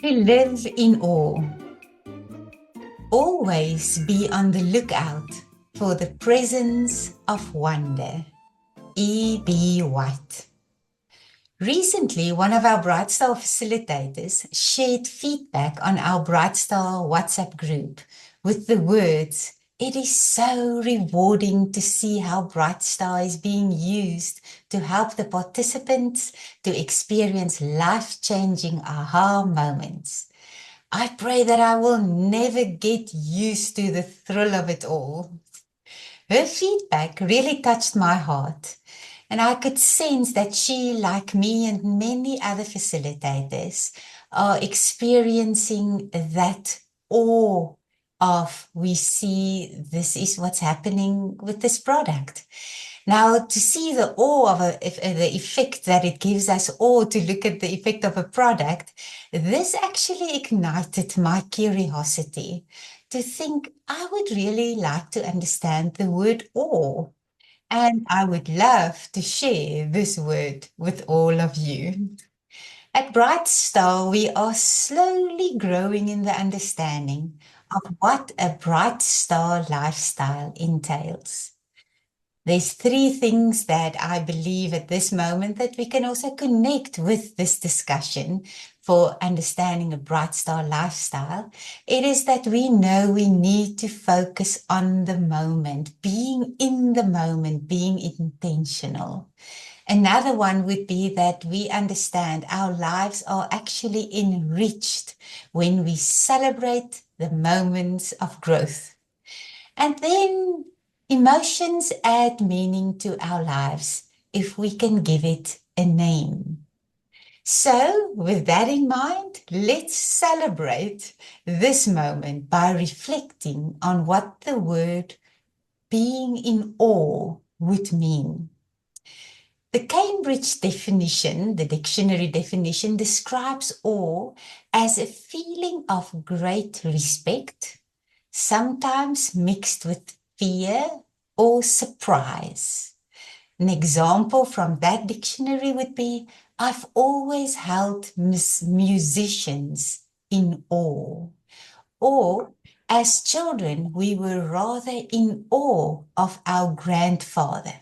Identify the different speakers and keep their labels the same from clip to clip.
Speaker 1: To live in awe. Always be on the lookout for the presence of wonder. E.B. White. Recently, one of our Brightstar facilitators shared feedback on our Brightstar WhatsApp group with the words, "It is so rewarding to see how Brightstar is being used to help the participants to experience life-changing aha moments. I pray that I will never get used to the thrill of it all." Her feedback really touched my heart, and I could sense that she, like me and many other facilitators, are experiencing that awe of, we see this is what's happening with this product. Now, to see the awe of the effect that it gives us, or to look at the effect of a product, this actually ignited my curiosity to think I would really like to understand the word awe. And I would love to share this word with all of you. At Brightstar, we are slowly growing in the understanding of what a bright star lifestyle entails. There's three things that I believe at this moment that we can also connect with this discussion for understanding a bright star lifestyle. It is that we know we need to focus on the moment, being in the moment, being intentional. Another one would be that we understand our lives are actually enriched when we celebrate the moments of growth. And then emotions add meaning to our lives if we can give it a name. So, with that in mind, let's celebrate this moment by reflecting on what the word being in awe would mean. The Cambridge definition, the dictionary definition, describes awe as a feeling of great respect, sometimes mixed with fear or surprise. An example from that dictionary would be, I've always held musicians in awe. Or, as children, we were rather in awe of our grandfather.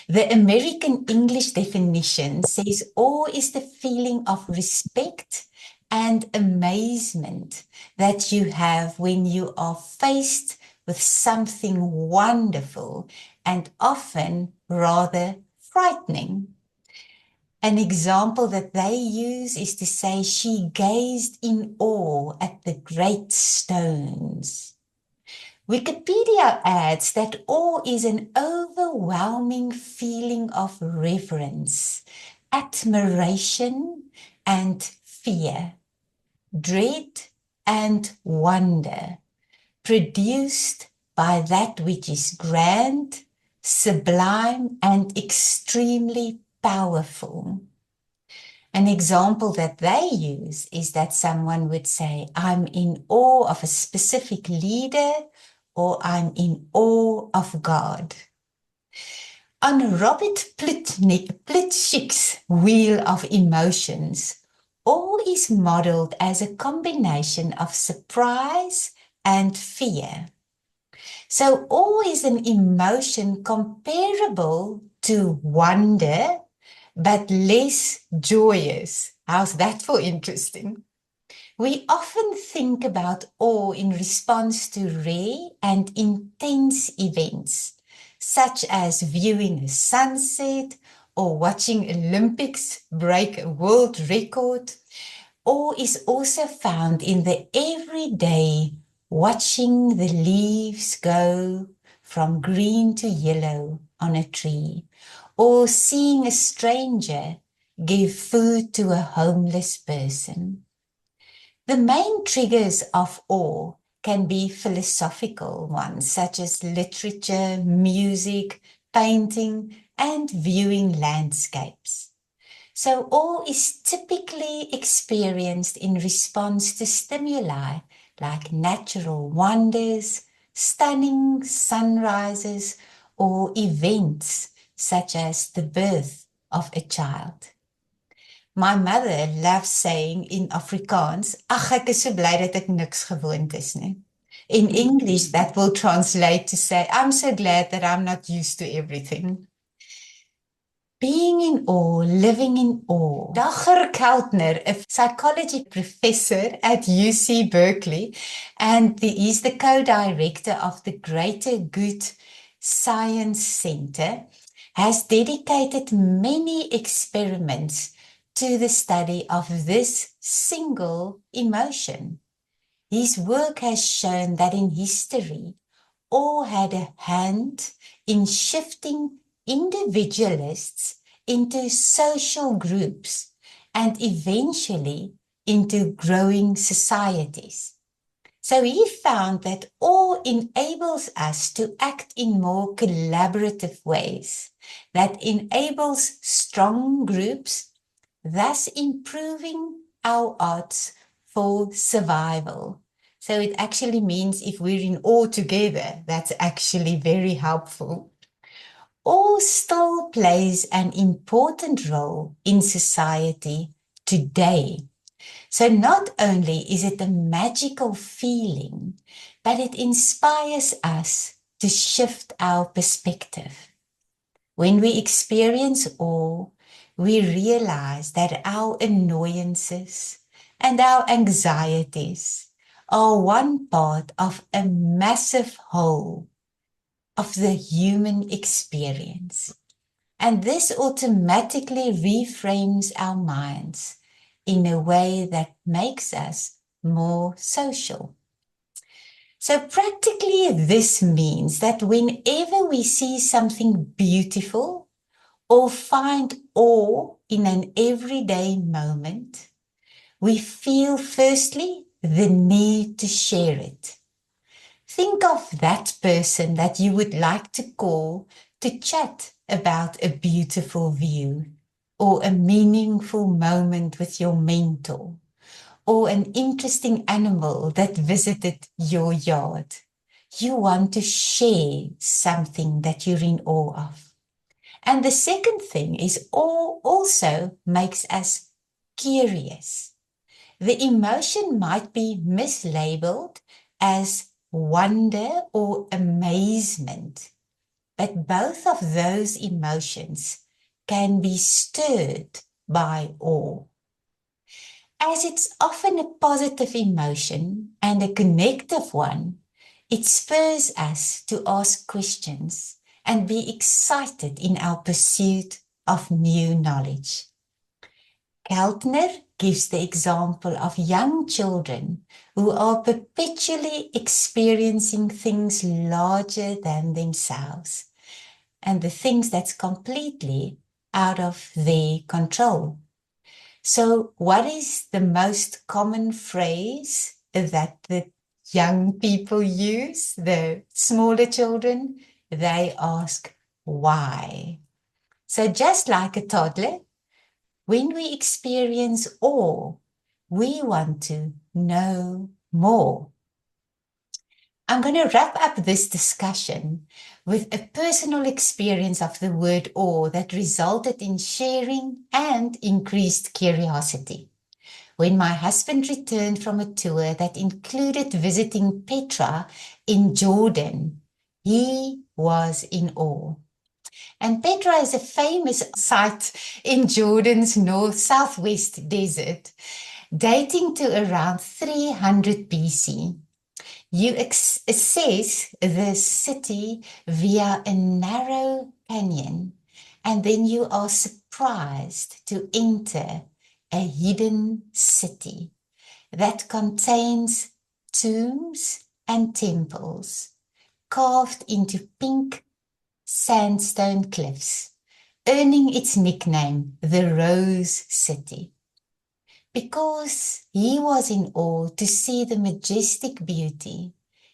Speaker 1: The American English definition says awe is the feeling of respect and amazement that you have when you are faced with something wonderful and often rather frightening. An example that they use is to say she gazed in awe at the great stones. Wikipedia adds that awe is an overwhelming feeling of reverence, admiration, and fear, dread and wonder, produced by that which is grand, sublime, and extremely powerful. An example that they use is that someone would say, I'm in awe of a specific leader, or I'm in awe of God. On Robert Plutchik's Wheel of Emotions, awe is modeled as a combination of surprise and fear. So awe is an emotion comparable to wonder, but less joyous. How's that for interesting? We often think about awe in response to rare and intense events, such as viewing a sunset or watching Olympics break a world record. Awe is also found in the everyday, watching the leaves go from green to yellow on a tree, or seeing a stranger give food to a homeless person. The main triggers of awe can be philosophical ones, such as literature, music, painting, and viewing landscapes. So awe is typically experienced in response to stimuli like natural wonders, stunning sunrises, or events such as the birth of a child. My mother loves saying in Afrikaans, ag ek is so bly dat ek niks gewoond is nie. In English, that will translate to say, I'm so glad that I'm not used to everything. Being in awe, living in awe. Dagger Keltner, a psychology professor at UC Berkeley, and he's the co-director of the Greater Good Science Center, has dedicated many experiments to the study of this single emotion. His work has shown that in history, awe had a hand in shifting individualists into social groups and eventually into growing societies. So he found that awe enables us to act in more collaborative ways, that enables strong groups, thus improving our odds for survival. So it actually means if we're in awe together, that's actually very helpful. Awe still plays an important role in society today. So not only is it a magical feeling, but it inspires us to shift our perspective. When we experience awe, we realize that our annoyances and our anxieties are one part of a massive whole of the human experience. And this automatically reframes our minds in a way that makes us more social. So practically this means that whenever we see something beautiful or find awe in an everyday moment, we feel firstly the need to share it. Think of that person that you would like to call to chat about a beautiful view or a meaningful moment with your mentor or an interesting animal that visited your yard. You want to share something that you're in awe of. And the second thing is awe also makes us curious. The emotion might be mislabeled as wonder or amazement, but both of those emotions can be stirred by awe. As it's often a positive emotion and a connective one, it spurs us to ask questions and be excited in our pursuit of new knowledge. Keltner gives the example of young children who are perpetually experiencing things larger than themselves and the things that's completely out of their control. So what is the most common phrase that the young people use, the smaller children? They ask, why? So just like a toddler, when we experience awe, we want to know more. I'm going to wrap up this discussion with a personal experience of the word awe that resulted in sharing and increased curiosity. When my husband returned from a tour that included visiting Petra in Jordan, he was in awe. And Petra is a famous site in Jordan's southwest desert, dating to around 300 BC. You assess the city via a narrow canyon, and then you are surprised to enter a hidden city that contains tombs and temples carved into pink sandstone cliffs, earning its nickname, the Rose City. Because he was in awe to see the majestic beauty,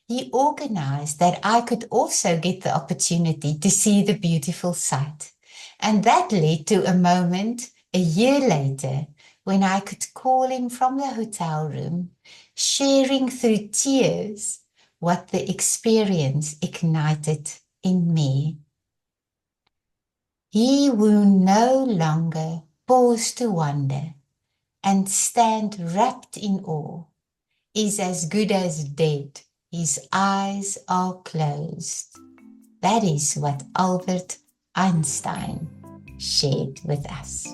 Speaker 1: he organized that I could also get the opportunity to see the beautiful sight. And that led to a moment a year later when I could call him from the hotel room, sharing through tears what the experience ignited in me. He who no longer pause to wonder, and stand wrapped in awe, is as good as dead. His eyes are closed. That is what Albert Einstein shared with us.